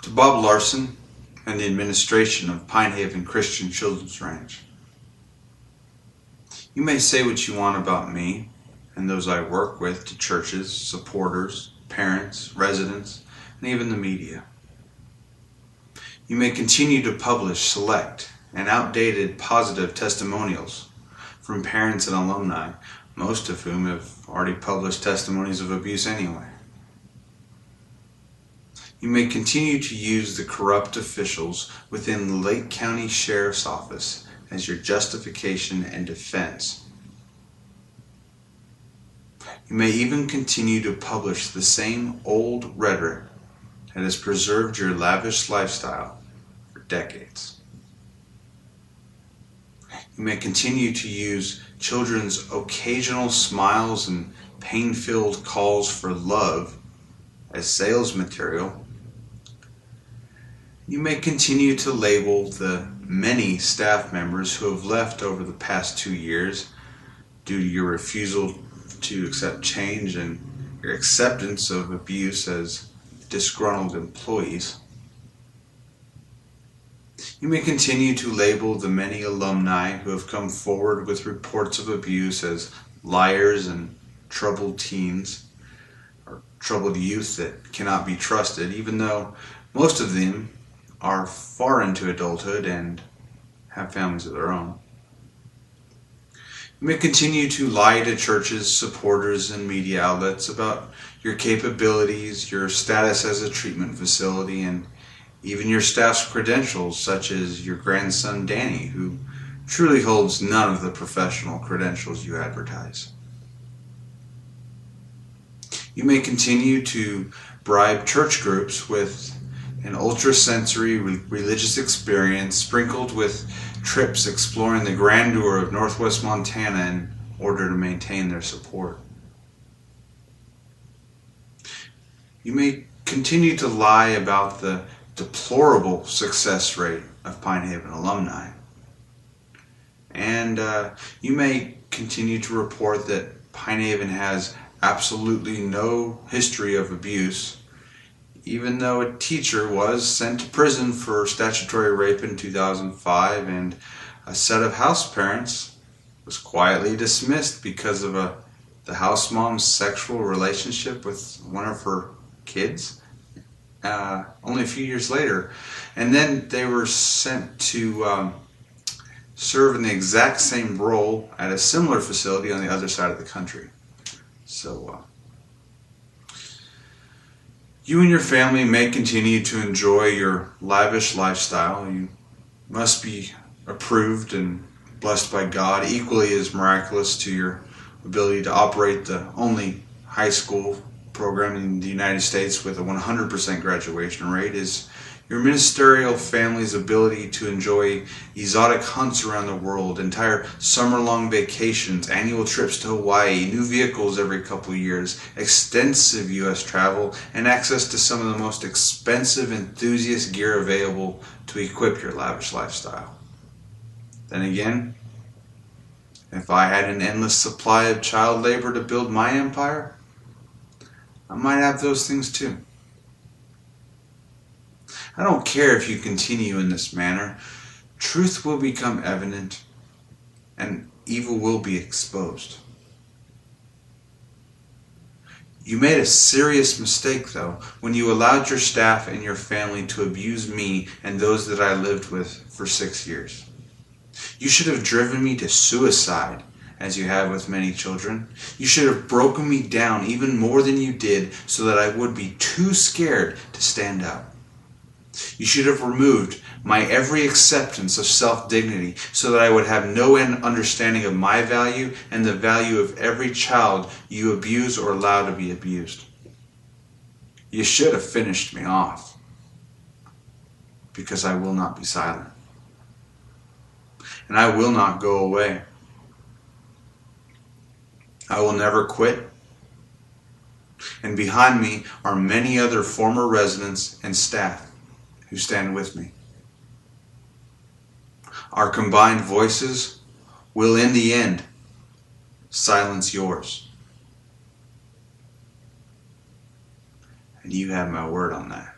To Bob Larsson and the administration of Pinehaven Christian Children's Ranch. You may say what you want about me and those I work with to churches, supporters, parents, residents, and even the media. You may continue to publish select and outdated positive testimonials from parents and alumni, most of whom have already published testimonies of abuse anyway. You may continue to use the corrupt officials within the Lake County Sheriff's Office as your justification and defense. You may even continue to publish the same old rhetoric that has preserved your lavish lifestyle for decades. You may continue to use children's occasional smiles and pain-filled calls for love as sales material. You may continue to label the many staff members who have left over the past 2 years due to your refusal to accept change and your acceptance of abuse as disgruntled employees. You may continue to label the many alumni who have come forward with reports of abuse as liars and troubled teens or troubled youth that cannot be trusted, even though most of them are far into adulthood and have families of their own. You may continue to lie to churches, supporters, and media outlets about your capabilities, your status as a treatment facility, and even your staff's credentials, such as your grandson Danny, who truly holds none of the professional credentials you advertise. You may continue to bribe church groups with an ultra-sensory religious experience sprinkled with trips exploring the grandeur of Northwest Montana in order to maintain their support. You may continue to lie about the deplorable success rate of Pinehaven alumni. And you may continue to report that Pinehaven has absolutely no history of abuse, even though a teacher was sent to prison for statutory rape in 2005 and a set of house parents was quietly dismissed because of the house mom's sexual relationship with one of her kids only a few years later. And then they were sent to serve in the exact same role at a similar facility on the other side of the country. So you and your family may continue to enjoy your lavish lifestyle. You must be approved and blessed by God, equally as miraculous to your ability to operate the only high school program in the United States with a 100% graduation rate is your ministerial family's ability to enjoy exotic hunts around the world, entire summer-long vacations, annual trips to Hawaii, new vehicles every couple of years, extensive U.S. travel, and access to some of the most expensive enthusiast gear available to equip your lavish lifestyle. Then again, if I had an endless supply of child labor to build my empire, I might have those things too. I don't care if you continue in this manner. Truth will become evident and evil will be exposed. You made a serious mistake, though, when you allowed your staff and your family to abuse me and those that I lived with for 6 years. You should have driven me to suicide, as you have with many children. You should have broken me down even more than you did so that I would be too scared to stand up. You should have removed my every acceptance of self-dignity so that I would have no understanding of my value and the value of every child you abuse or allow to be abused. You should have finished me off, because I will not be silent. And I will not go away. I will never quit. And behind me are many other former residents and staff who stand with me. Our combined voices will, in the end, silence yours. And you have my word on that.